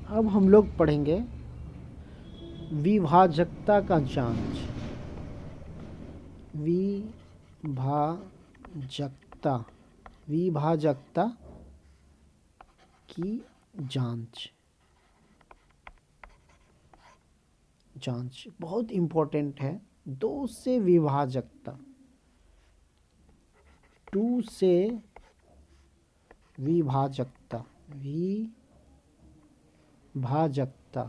अब हम लोग पढ़ेंगे विभाजकता का जांच। विभाजकता विभाजकता की जांच बहुत इम्पोर्टेंट है। 2 से विभाजकता, 2 से विभाजकता, विभाजकता,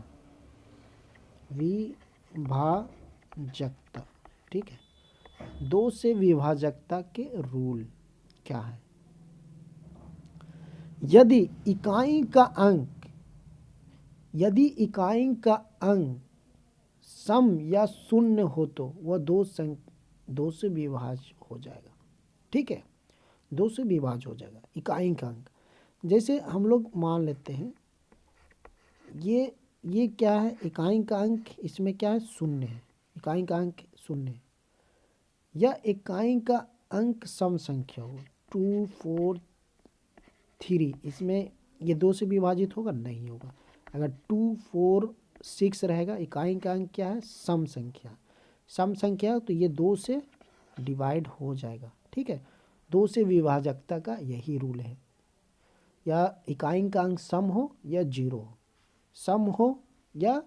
ठीक है। 2 से विभाजकता के रूल क्या है? यदि इकाई का अंक सम या शून्य हो तो वह 2 से विभाज्य हो जाएगा। ठीक है, 2 से विभाज्य हो जाएगा इकाई का अंक। जैसे हम लोग मान लेते हैं ये क्या है, इकाई का अंक, इसमें क्या है, शून्य है, इकाई का अंक शून्य है। या इकाई का अंक सम संख्या हो 2, 4, 3, इसमें ये 2 से विभाजित होगा? नहीं होगा। अगर 2, 4, 6 रहेगा, इकाई का अंक क्या है, सम संख्या, तो ये 2 से डिवाइड हो जाएगा। ठीक है, 2 से विभाजकता का यही रूल है। या इकाई का अंक सम हो या जीरो हो, सम हो या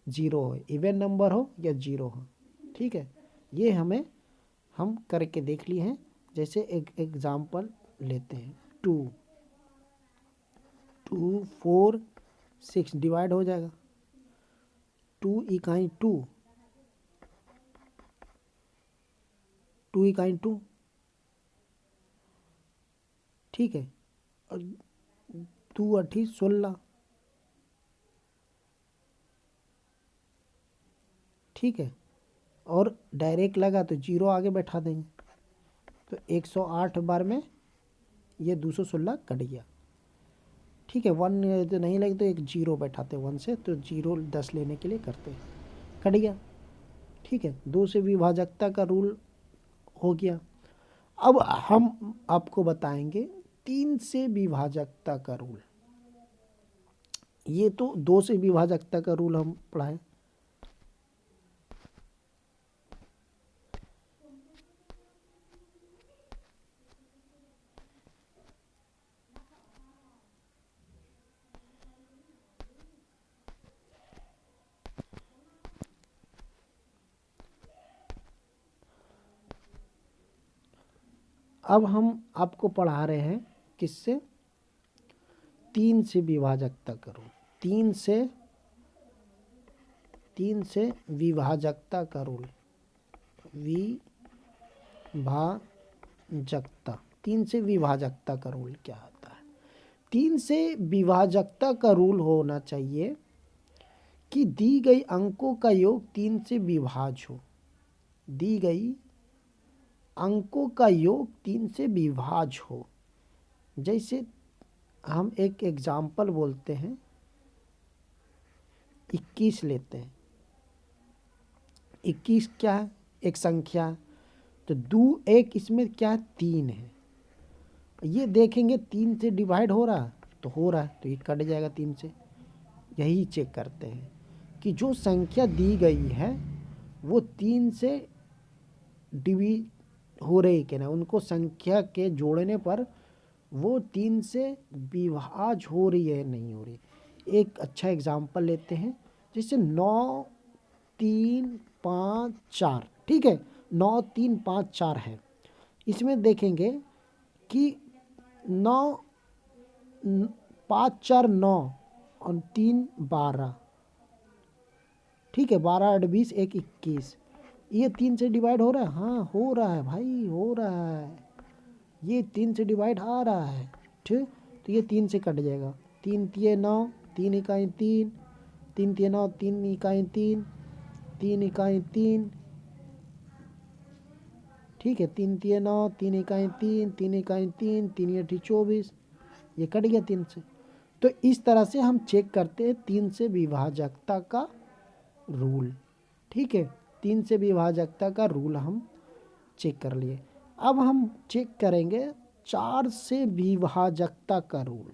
जीरो हो, इवन नंबर हो या जीरो हो। ठीक है, ये हम करके देख लिए हैं। जैसे एक एग्जाम्पल लेते हैं, 2, 4, 6 डिवाइड हो जाएगा। 2 इकाई 2 इकाई 2, ठीक है। और 2 8 16, ठीक है। और डायरेक्ट लगा तो जीरो आगे बैठा देंगे, तो 108 बार में ये 216 कट गया। ठीक है, 1 तो नहीं लगे तो एक जीरो बैठाते 1 से, तो जीरो 10 लेने के लिए करते, कट गया। ठीक है, 2 से विभाजकता का रूल हो गया। अब हम आपको बताएंगे 3 से विभाजकता का रूल। ये तो 2 से विभाजकता का रूल हम पढ़ाए। अब हम आपको पढ़ा रहे हैं किससे, 3 से विभाजकता का रूल। 3 से विभाजकता का रूल, विभाजकता, 3 से विभाजकता का रूल क्या होता है? 3 से विभाजकता का रूल होना चाहिए कि दी गई अंकों का योग 3 से विभाज्य हो। दी गई अंकों का योग 3 से विभाज्य हो। जैसे हम एक एग्जाम्पल बोलते हैं, 21 लेते हैं। 21 क्या है, एक संख्या है, तो 2 1 इसमें क्या है, 3 है। ये देखेंगे 3 से डिवाइड हो रहा है, तो हो रहा है, तो ये कट जाएगा 3 से। यही चेक करते हैं कि जो संख्या दी गई है वो 3 से डिवीज हो रही कि ना, उनको संख्या के जोड़ने पर वो 3 से विभाज्य हो रही है नहीं हो रही। एक अच्छा एग्जाम्पल लेते हैं, जैसे 9 3 5 4, ठीक है, 9 3 5 4 है। इसमें देखेंगे कि 9 5 4 9 और 3 12, ठीक है, 12 8 20 1 21। ये 3 से डिवाइड हो रहा है? हाँ हो रहा है भाई, हो रहा है, ये 3 से डिवाइड आ रहा है। ठीक, तो ये 3 से कट जाएगा। 3 3 9, 3 इकाई 3, 3 3 9, 3 इकाई 3, 3 इकाई 3, ठीक है, 3 3 9, 3 इकाई 3, 3 इकाई 3, 3 8 24, ये कट गया 3 से। तो इस तरह से हम चेक करते हैं 3 से विभाजकता का रूल। ठीक है, 3 से विभाजकता का रूल हम चेक कर लिए। अब हम चेक करेंगे 4 से विभाजकता का रूल।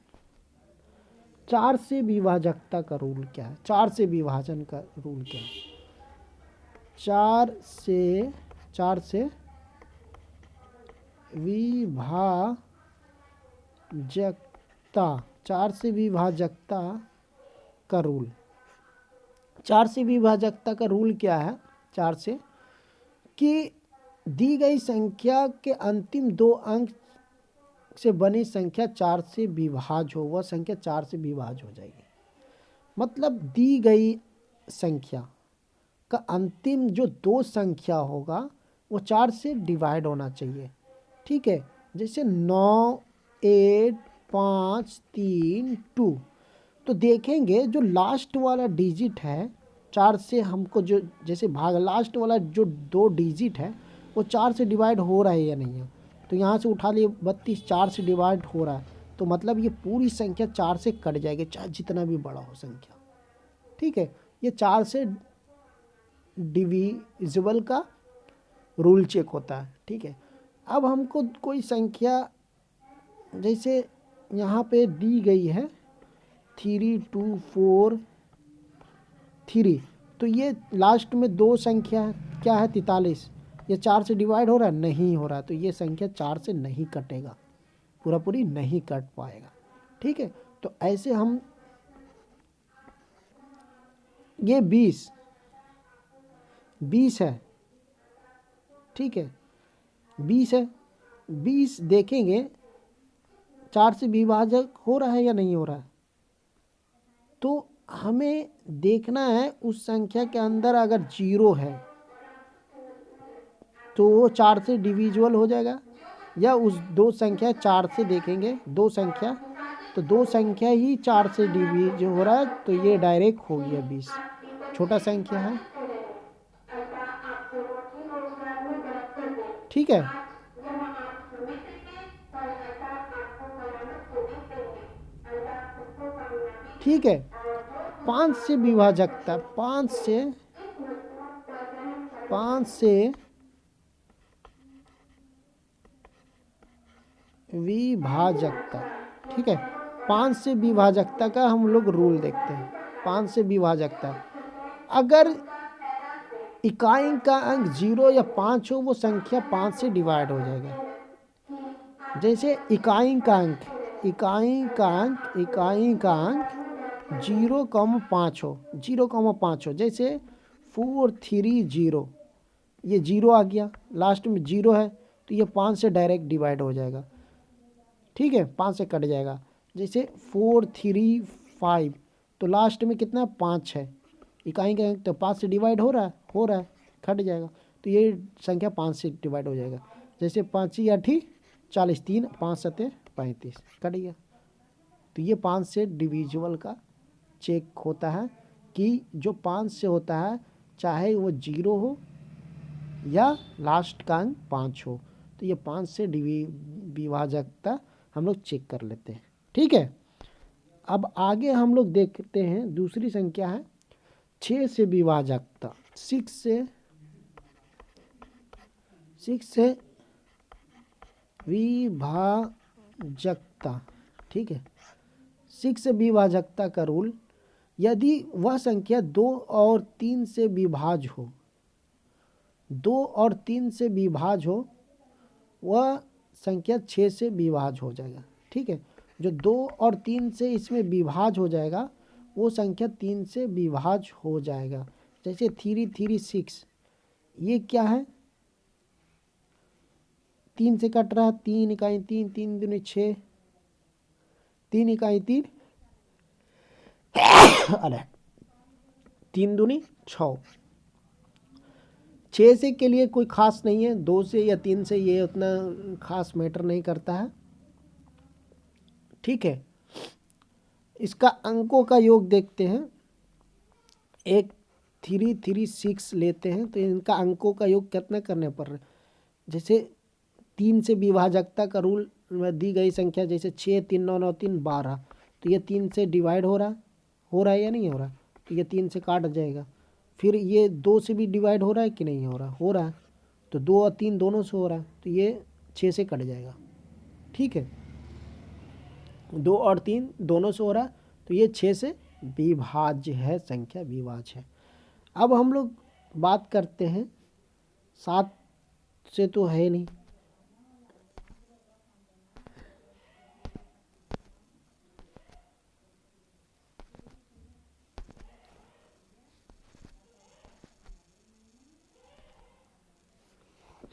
चार से विभाजकता का रूल क्या है, चार से विभाजन का रूल क्या है? चार से विभाजकता, चार से विभाजकता का रूल, चार से विभाजकता का रूल क्या है? चार से कि दी गई संख्या के अंतिम दो अंक से बनी संख्या चार से विभाज्य हो, वह संख्या चार से विभाज्य हो जाएगी। मतलब दी गई संख्या का अंतिम जो दो संख्या होगा वो चार से डिवाइड होना चाहिए। ठीक है, जैसे 9, 8, 5, 3, 2, तो देखेंगे जो लास्ट वाला डिजिट है चार से, हमको जो जैसे भाग लास्ट वाला जो दो डिजिट है वो चार से डिवाइड हो रहा है या नहीं है। तो यहाँ से उठा लिए 32, चार से डिवाइड हो रहा है, तो मतलब ये पूरी संख्या चार से कट जाएगी, चाहे जितना भी बड़ा हो संख्या। ठीक है, ये चार से डिविजिबल का रूल चेक होता है। ठीक है, अब हमको कोई संख्या जैसे यहाँ पे दी गई है 3, 2, 4, 3, तो ये लास्ट में दो संख्या है, क्या है 43, ये चार से डिवाइड हो रहा है, नहीं हो रहा, तो ये संख्या चार से नहीं कटेगा, पूरा पूरी नहीं कट पाएगा। ठीक है, तो ऐसे हम ये 20 है। ठीक है, 20 है, 20 देखेंगे चार से विभाजक हो रहा है या नहीं हो रहा है। तो हमें देखना है उस संख्या के अंदर अगर 0 है तो वो चार से डिविजिबल हो जाएगा, या उस दो संख्या चार से देखेंगे दो संख्या, तो दो संख्या ही चार से डिविजिबल हो रहा है, तो ये डायरेक्ट हो गया 20, छोटा संख्या है। ठीक है, ठीक है, 5 से विभाजकता, 5 से विभाजकता। ठीक है, 5 से विभाजकता का हम लोग रूल देखते हैं। 5 से विभाजकता, अगर इकाई का अंक 0 या 5 हो वो संख्या 5 से डिवाइड हो जाएगा। जैसे इकाई का अंक 0,5 हो, 0,5 हो, जैसे 430, ये 0 आ गया, लास्ट में 0 है, तो ये 5 से डायरेक्ट डिवाइड हो जाएगा। ठीक है, 5 से कट जाएगा। जैसे 435, तो लास्ट में कितना 5 है, इकाई का अंक तो 5 से डिवाइड हो रहा है, कट जाएगा, तो ये संख्या 5 से डिवाइड हो जाएगा। जैसे 5 या 40, 3, 5 7 35, कट गया। तो ये 5 से डिविजिबल का चेक होता है कि जो 5 से होता है चाहे वो 0 हो या लास्ट का अंक 5 हो, तो ये 5 से विभाजकता हम लोग चेक कर लेते हैं। ठीक है, अब आगे हम लोग देखते हैं दूसरी संख्या है 6 से विभाजकता, 6 से विभाजकता। ठीक है, 6 से विभाजकता का रूल, यदि वह संख्या 2 और 3 से विभाज्य हो, 2 और 3 से विभाज्य हो, वह संख्या 6 से विभाज्य हो जाएगा। ठीक है, जो 2 और 3 से इसमें विभाज्य हो जाएगा वो संख्या 3 से विभाज्य हो जाएगा। जैसे 336, ये क्या है, 3 से कट रहा है, 3 इकाई 3, 3 दूनी 6, 3 इकाई 3, अरे 3 दूनी 6, 6 से के लिए कोई खास नहीं है, 2 से या 3 से ये उतना खास मैटर नहीं करता है। ठीक है, इसका अंकों का योग देखते हैं, एक 336 लेते हैं, तो इनका अंकों का योग कितना करने पर, जैसे 3 से विभाजकता का रूल में दी गई संख्या, जैसे 6, 3, 9, 9, 3, 12, तो ये 3 से डिवाइड हो रहा है या नहीं हो रहा, तो ये 3 से काट जाएगा। फिर ये 2 से भी डिवाइड हो रहा है कि नहीं हो रहा है, तो 2 और 3 दोनों से हो रहा है, तो ये 6 से कट जाएगा। ठीक है, 2 और 3 दोनों से हो रहा है, तो ये 6 से विभाज्य है, संख्या विभाज्य है। अब हम लोग बात करते हैं 7 से तो है नहीं,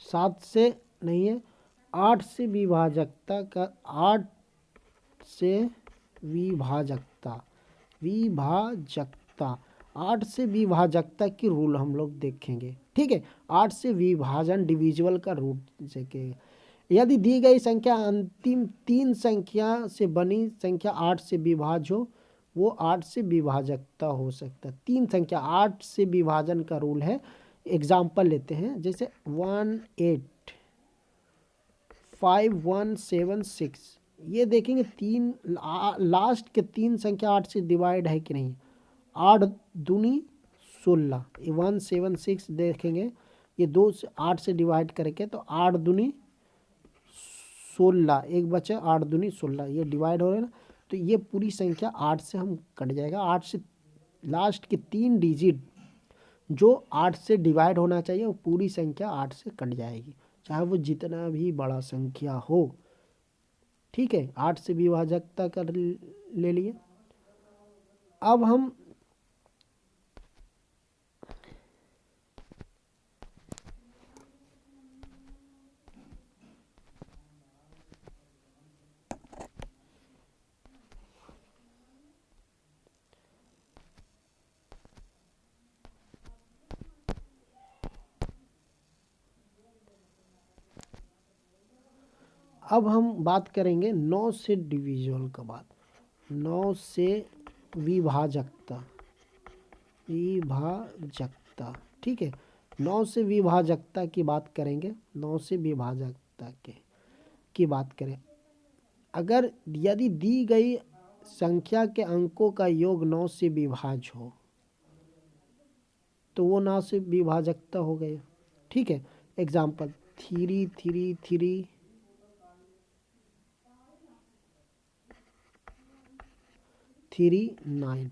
सात से नहीं है। 8 से विभाजकता का, 8 से विभाजकता, विभाजकता 8 से विभाजकता की रूल हम लोग देखेंगे। ठीक है, 8 से विभाजन डिविजिबल का रूल देखेंगे। यदि दी गई संख्या अंतिम 3 संख्या से बनी संख्या 8 से विभाज्य हो, वो 8 से विभाजकता हो सकता है। 3 संख्या 8 से विभाजन का रूल है। एग्जाम्पल लेते हैं, जैसे 18517 ये देखेंगे, तीन लास्ट के 3 संख्या 8 से डिवाइड है कि नहीं। 8 दूनी 16, 176 देखेंगे, ये 2 से 8 से डिवाइड करके तो 8 दूनी 16, एक बचा 8 दूनी 16, ये डिवाइड हो रहा है ना। तो ये पूरी संख्या 8 से हम कट जाएगा। 8 से लास्ट के 3 डिजिट जो 8 से डिवाइड होना चाहिए वो पूरी संख्या 8 से कट जाएगी, चाहे वो जितना भी बड़ा संख्या हो। ठीक है, 8 से विभाजकता कर ले लिए। अब हम बात करेंगे 9 से डिविजिबल का बात। 9 से विभाजकता, विभाजकता। ठीक है, 9 से विभाजकता की बात करेंगे। 9 से विभाजकता की बात करें, अगर यदि दी गई संख्या के अंकों का योग 9 से विभाज्य हो तो वो 9 से विभाजकता हो गया। ठीक है, एग्जाम्पल 3 3 3 3 9,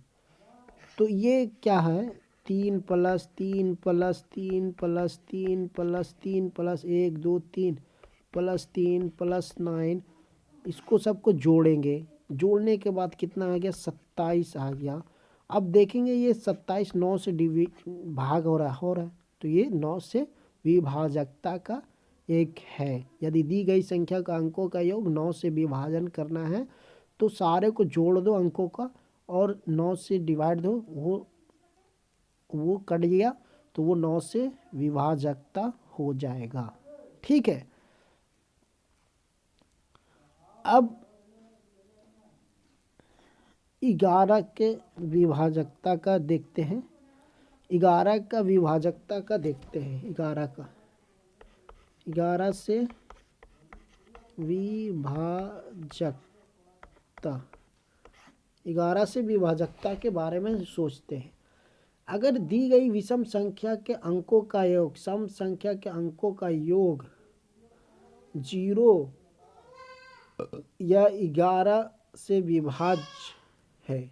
तो ये क्या है, 3 + 3 + 3 + 3 + 3 + 1 2 3 + 3 + 9, इसको सबको जोड़ेंगे। जोड़ने के बाद कितना आ गया, 27 आ गया। अब देखेंगे ये 27 9 से भाग हो रहा है, तो ये 9 से विभाजकता का एक है। यदि दी गई संख्या का अंकों का योग 9 से विभाजन करना है तो सारे को जोड़ दो अंकों का और 9 से डिवाइड दो, वो कट गया तो वो 9 से विभाजकता हो जाएगा। ठीक है, अब 11 के विभाजकता का देखते हैं। 11 का विभाजकता का देखते हैं। 11 से विभाजकता, 11 से विभाजकता के बारे में सोचते हैं। अगर दी गई विषम संख्या के अंकों का योग सम संख्या के अंकों का योग 0 या 11 से विभाज्य है,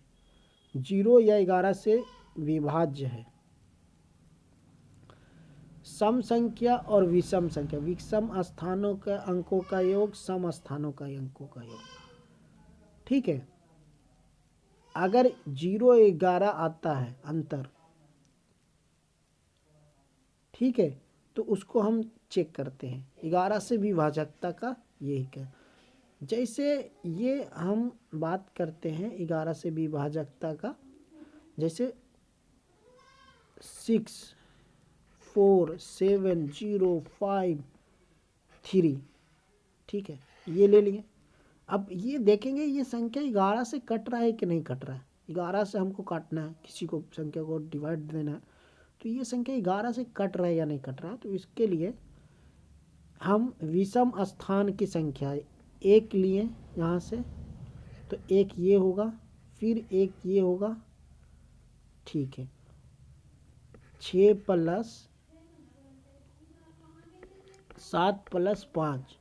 0 या 11 से विभाज्य है। सम संख्या और विषम संख्या, विषम स्थानों के अंकों का योग सम स्थानों का अंकों का योग। ठीक है, अगर 0 11 आता है अंतर, ठीक है, तो उसको हम चेक करते हैं। 11 से विभाजकता का यही है। जैसे ये हम बात करते हैं 11 से विभाजकता का, जैसे 6 4 7 0 5 3, ठीक है, ये ले लिए। अब ये देखेंगे ये संख्या 11 से कट रहा है कि नहीं कट रहा है। 11 से हमको काटना है, किसी को संख्या को डिवाइड देना है, तो ये संख्या 11 से कट रहा है या नहीं कट रहा है। तो इसके लिए हम विषम स्थान की संख्या एक लिए यहाँ से, तो एक ये होगा, फिर एक ये होगा। ठीक है, 6 + 7 + 5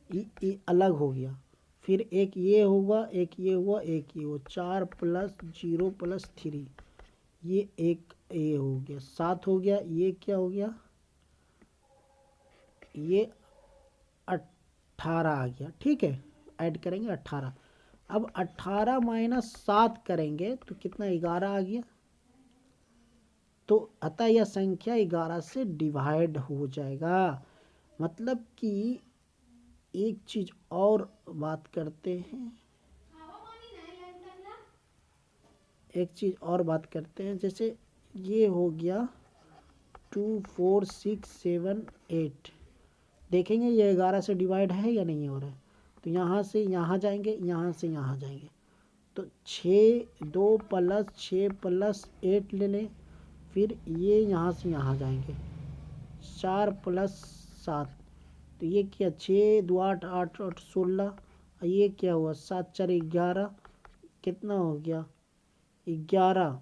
ये अलग हो गया। फिर एक ये होगा, एक ये हुआ, एक ये हुआ, 4 प्लस 0 प्लस 3, ये एक ये हो गया, 7 हो गया, ये क्या हो गया, ये 18 आ गया। ठीक है, ऐड करेंगे 18। अब 18 माइनस 7 करेंगे तो कितना, 11 आ गया। तो अतः यह संख्या 11 से डिवाइड हो जाएगा। मतलब कि एक चीज और बात करते हैं, एक चीज और बात करते हैं, जैसे ये हो गया 2 4 6 7 8, देखेंगे ये 11 से डिवाइड है या नहीं हो रहा है। तो यहाँ से यहाँ जाएंगे, यहाँ से यहाँ जाएंगे, तो 6 2 प्लस 6 प्लस 8 ले लें। फिर ये यहाँ से यहाँ जाएंगे, 4 प्लस 7, तो ये क्या, 6 2 8 8 8 16, ये क्या हुआ, 7 4 11, कितना हो गया, 11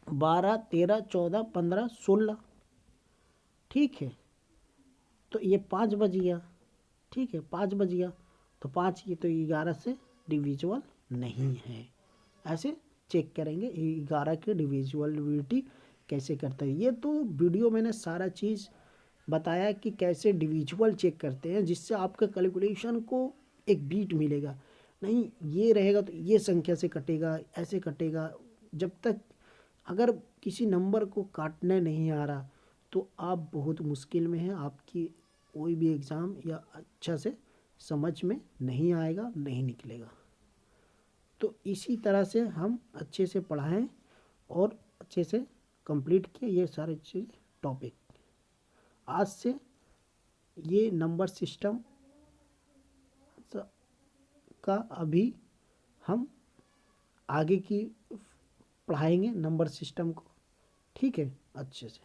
12 13 14 15 16। ठीक है, तो ये 5 बज गया। ठीक है, 5 बज गया, तो 5 ये तो 11 से डिविजिबल नहीं है। ऐसे चेक करेंगे 11 की डिविजिबिलिटी कैसे करते हैं। ये तो वीडियो मैंने सारा चीज़ बताया कि कैसे डिविजिबल चेक करते हैं, जिससे आपका कैलकुलेशन को एक बीट मिलेगा। नहीं ये रहेगा तो ये संख्या से कटेगा, ऐसे कटेगा। जब तक अगर किसी नंबर को काटने नहीं आ रहा तो आप बहुत मुश्किल में हैं, आपकी कोई भी एग्ज़ाम या अच्छा से समझ में नहीं आएगा, नहीं निकलेगा। तो इसी तरह से हम अच्छे से पढ़ाएं और अच्छे से कंप्लीट किए ये सारे चीज़ टॉपिक। आज से ये नंबर सिस्टम का अभी हम आगे की पढ़ाएंगे नंबर सिस्टम को। ठीक है, अच्छे से।